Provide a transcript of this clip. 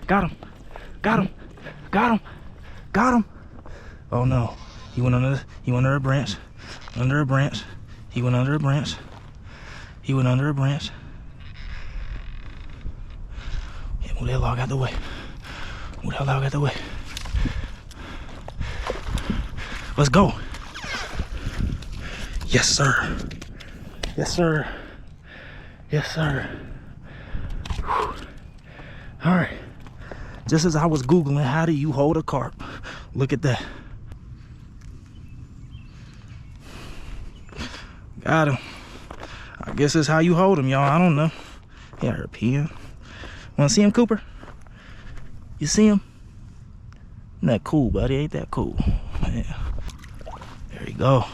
Got him. Got him. Got him. Got him. Oh no. He went under a branch. Under a branch. He went under a branch. He went under a branch. Yeah, move that log out the way. Move that log out the way. Let's go. Yes, sir. Yes, sir. Yes, sir. Whew. All right. Just as I was Googling, how do you hold a carp? Look at that. Got him. I guess it's how you hold him, y'all. I don't know. Yeah, her pen. Want to see him, Cooper? You see him? Isn't that cool, buddy? Ain't that cool? Yeah. There you go.